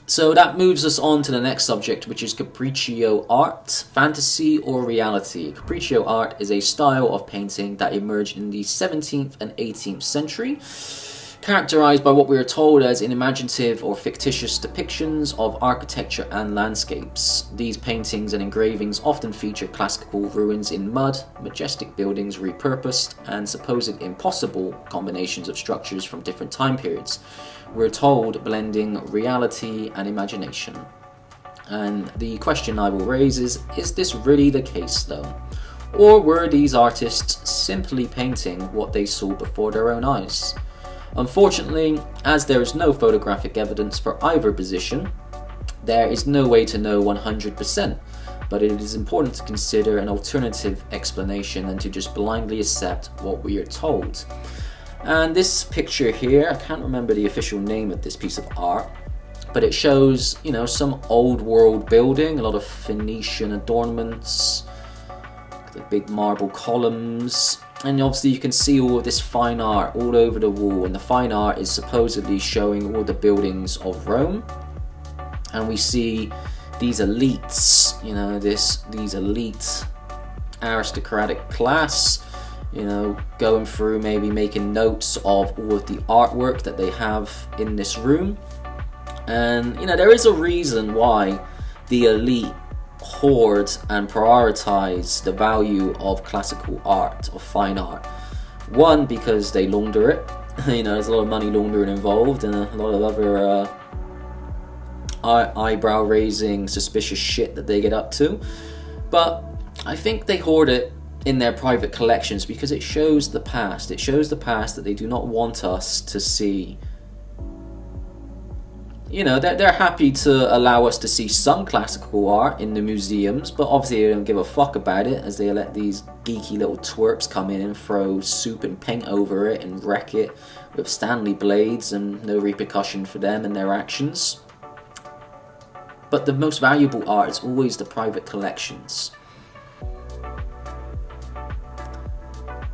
So that moves us on to the next subject, which is Capriccio art, fantasy or reality. Capriccio art is a style of painting that emerged in the 17th and 18th century, characterized by what we are told as imaginative or fictitious depictions of architecture and landscapes. These paintings and engravings often feature classical ruins in mud, majestic buildings repurposed, and supposed impossible combinations of structures from different time periods. We're told blending reality and imagination. And the question I will raise is this really the case though? Or were these artists simply painting what they saw before their own eyes? Unfortunately, as there is no photographic evidence for either position, there is no way to know 100%, but it is important to consider an alternative explanation than to just blindly accept what we are told. And this picture here, I can't remember the official name of this piece of art, but it shows, some old world building, a lot of Phoenician adornments, the big marble columns, and obviously you can see all of this fine art all over the wall, and the fine art is supposedly showing all the buildings of Rome. And we see these elites, these elite aristocratic class, going through, maybe making notes of all of the artwork that they have in this room. And there is a reason why the elite hoard and prioritize the value of classical art, of fine art. One, because they launder it. There's a lot of money laundering involved, and a lot of other eyebrow raising suspicious shit that they get up to. But I think they hoard it in their private collections because it shows the past. It shows the past that they do not want us to see. They're happy to allow us to see some classical art in the museums, but obviously they don't give a fuck about it, as they let these geeky little twerps come in and throw soup and paint over it and wreck it with Stanley blades, and no repercussion for them and their actions. But the most valuable art is always the private collections.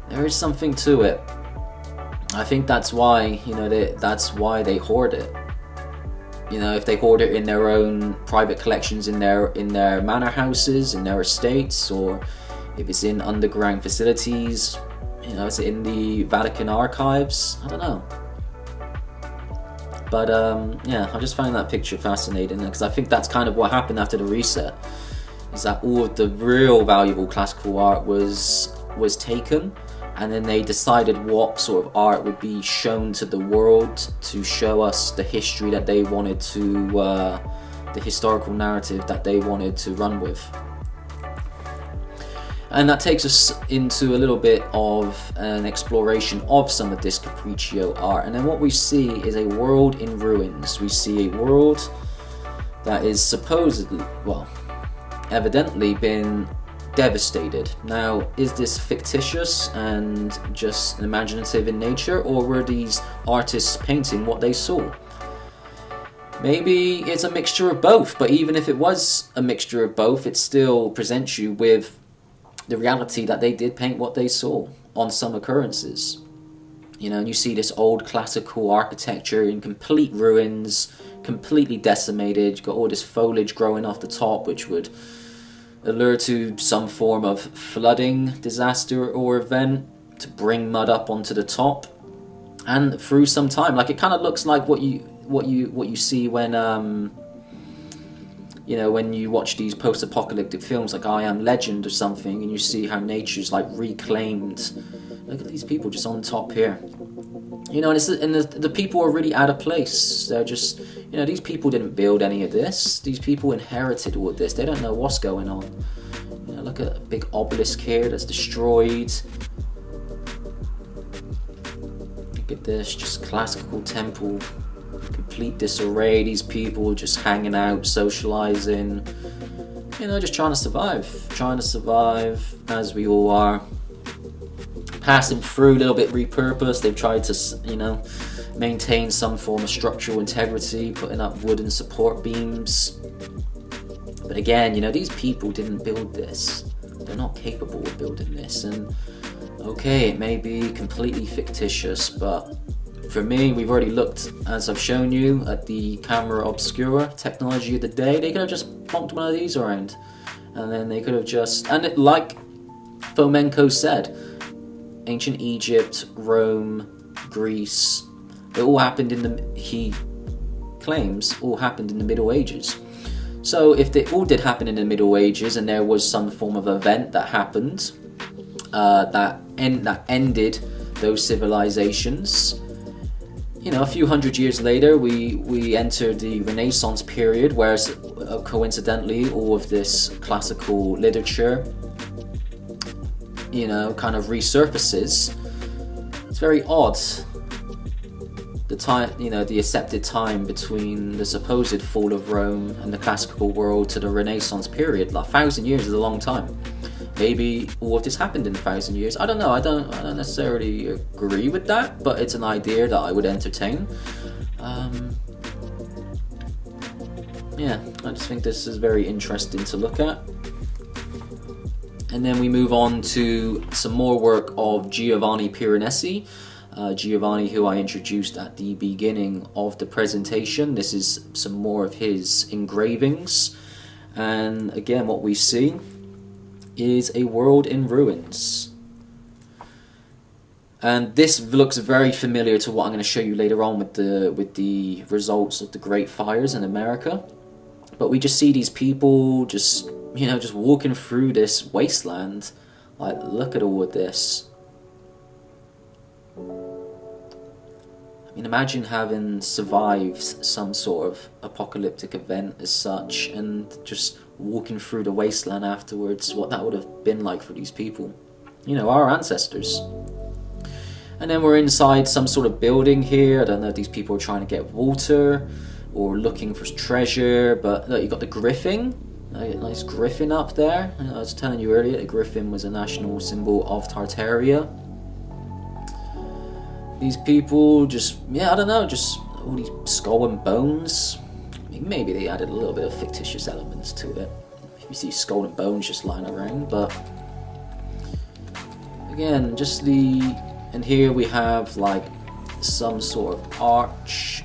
There is something to it. I think that's why, that's why they hoard it. If they hoard it in their own private collections, in their manor houses, in their estates, or if it's in underground facilities, is it in the Vatican archives? I don't know. But I just find that picture fascinating, because I think that's kind of what happened after the reset, is that all of the real valuable classical art was taken, and then they decided what sort of art would be shown to the world to show us the history that they wanted to, the historical narrative that they wanted to run with. And that takes us into a little bit of an exploration of some of this Capriccio art. And then what we see is a world in ruins. We see a world that is supposedly, evidently been devastated. Now, is this fictitious and just imaginative in nature, or were these artists painting what they saw? Maybe it's a mixture of both, but even if it was a mixture of both, it still presents you with the reality that they did paint what they saw on some occurrences. And you see this old classical architecture in complete ruins, completely decimated. You've got all this foliage growing off the top, which would allure to some form of flooding disaster or event to bring mud up onto the top. And through some time, it kind of looks like what you see when when you watch these post-apocalyptic films like I Am Legend or something, and you see how nature's reclaimed. Look at these people just on top here. And the people are really out of place. They're just, these people didn't build any of this. These people inherited all of this. They don't know what's going on. Look at a big obelisk here that's destroyed. Look at this, just classical temple, complete disarray. These people just hanging out, socializing, just trying to survive as we all are. Passing through, a little bit repurposed. They've tried to, maintain some form of structural integrity, putting up wooden support beams. But again, these people didn't build this. They're not capable of building this. And okay, it may be completely fictitious, but for me, we've already looked, as I've shown you, at the camera obscura technology of the day. They could have just plonked one of these around, and then they could have just, and it, like Fomenko said, ancient Egypt, Rome, Greece, it all happened in the, he claims, all happened in the Middle Ages. So if they all did happen in the Middle Ages, and there was some form of event that happened that ended those civilizations, you know, a few hundred years later, we enter the Renaissance period, where coincidentally all of this classical literature, you know, kind of resurfaces. It's very odd, the time, you know, the accepted time between the supposed fall of Rome and the classical world to the Renaissance period. Like 1,000 years is a long time. Maybe all of this happened in 1,000 years. I don't know. I don't necessarily agree with that, but it's an idea that I would entertain. Yeah, I just think this is very interesting to look at. And then we move on to some more work of Giovanni Piranesi. Giovanni, who I introduced at the beginning of the presentation. This is some more of his engravings. And again, what we see is a world in ruins. And this looks very familiar to what I'm going to show you later on with the results of the Great Fires in America. But we just see these people just, you know, just walking through this wasteland. Like, look at all of this. I mean, imagine having survived some sort of apocalyptic event as such, and just walking through the wasteland afterwards, what that would have been like for these people. You know, our ancestors. And then we're inside some sort of building here. I don't know if these people are trying to get water or looking for treasure, but look, you got the griffin. Nice griffin up there. I was telling you earlier, the griffin was a national symbol of Tartaria. These people just, yeah, I don't know, just all these skull and bones. I mean, maybe they added a little bit of fictitious elements to it. You see skull and bones just lying around, but again, just the, and here we have like some sort of arch.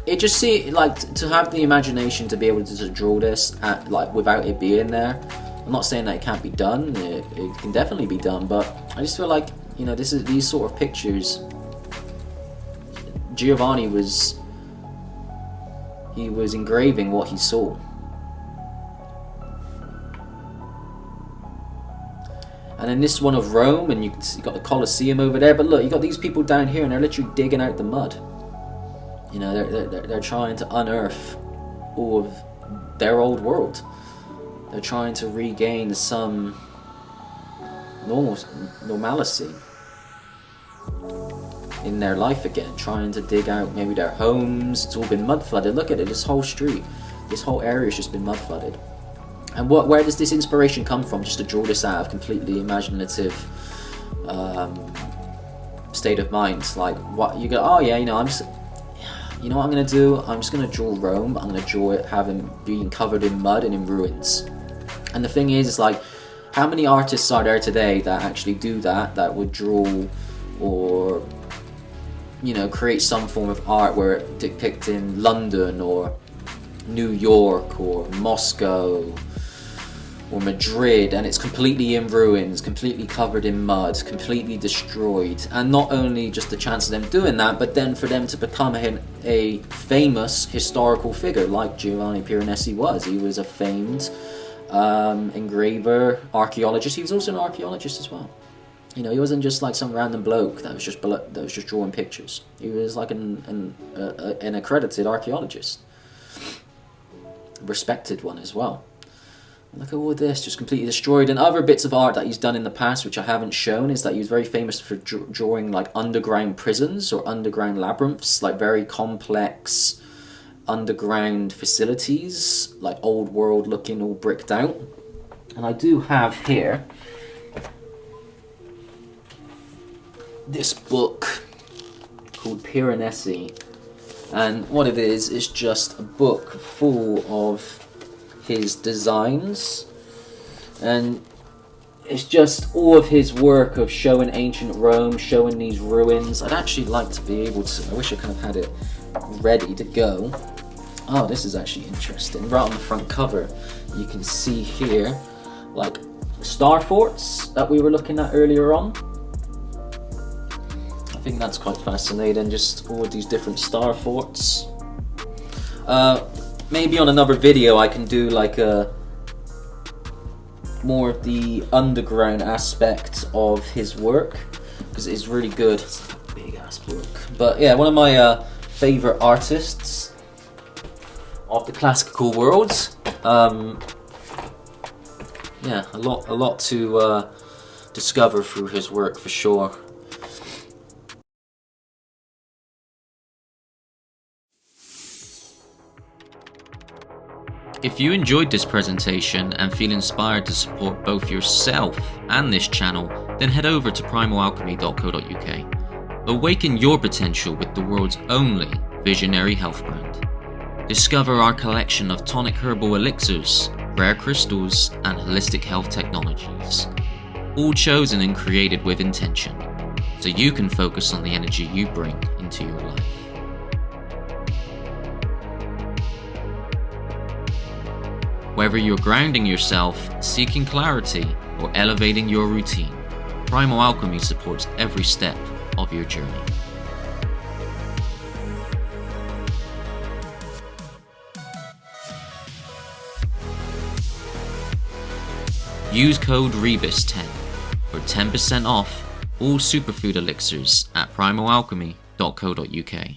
It just see, like, to have the imagination to be able to draw this at, like, without it being there. I'm not saying that it can't be done, it can definitely be done, but I just feel like, you know, these sort of pictures, Giovanni was engraving what he saw. And then this one of Rome, and you got the Colosseum over there, but look, you got these people down here and they're literally digging out the mud. You know, they're trying to unearth all of their old world. They're trying to regain some normalcy in their life again, trying to dig out maybe their homes. It's all been mud flooded. Look at it, this whole street, this whole area has just been mud flooded. And where does this inspiration come from, just to draw this out of completely imaginative state of mind? Like, what you go, oh yeah, you know what I'm going to do? I'm just going to draw Rome, but I'm going to draw it being covered in mud and in ruins. And the thing is, like, how many artists are there today that actually do that would draw or, you know, create some form of art where it depicts in London or New York or Moscow or Madrid, and it's completely in ruins, completely covered in mud, completely destroyed. And not only just the chance of them doing that, but then for them to become a famous historical figure like Giovanni Piranesi was. He was a famed engraver, archaeologist. He was also an archaeologist as well. You know, he wasn't just like some random bloke that was just drawing pictures. He was like an accredited archaeologist, a respected one as well. Look at all of this, just completely destroyed. And other bits of art that he's done in the past, which I haven't shown, is that he was very famous for drawing like underground prisons or underground labyrinths, like very complex underground facilities, like old world looking, all bricked out. And I do have here this book called Piranesi, and what it is just a book full of his designs. And it's just all of his work of showing ancient Rome, showing these ruins. I'd actually like to be able to, I wish I kind of had it ready to go. Oh, this is actually interesting. Right on the front cover, you can see here, like, star forts that we were looking at earlier on. I think that's quite fascinating, just all of these different star forts. Maybe on another video I can do like a more of the underground aspect of his work, because it is really good. It's a big ass book. But yeah, one of my favorite artists of the classical world. Yeah, a lot to discover through his work for sure. If you enjoyed this presentation and feel inspired to support both yourself and this channel, then head over to primalalchemy.co.uk. Awaken your potential with the world's only visionary health brand. Discover our collection of tonic herbal elixirs, rare crystals, and holistic health technologies. All chosen and created with intention, so you can focus on the energy you bring into your life. Whether you're grounding yourself, seeking clarity, or elevating your routine, Primal Alchemy supports every step of your journey. Use code REBUS10 for 10% off all superfood elixirs at primalalchemy.co.uk.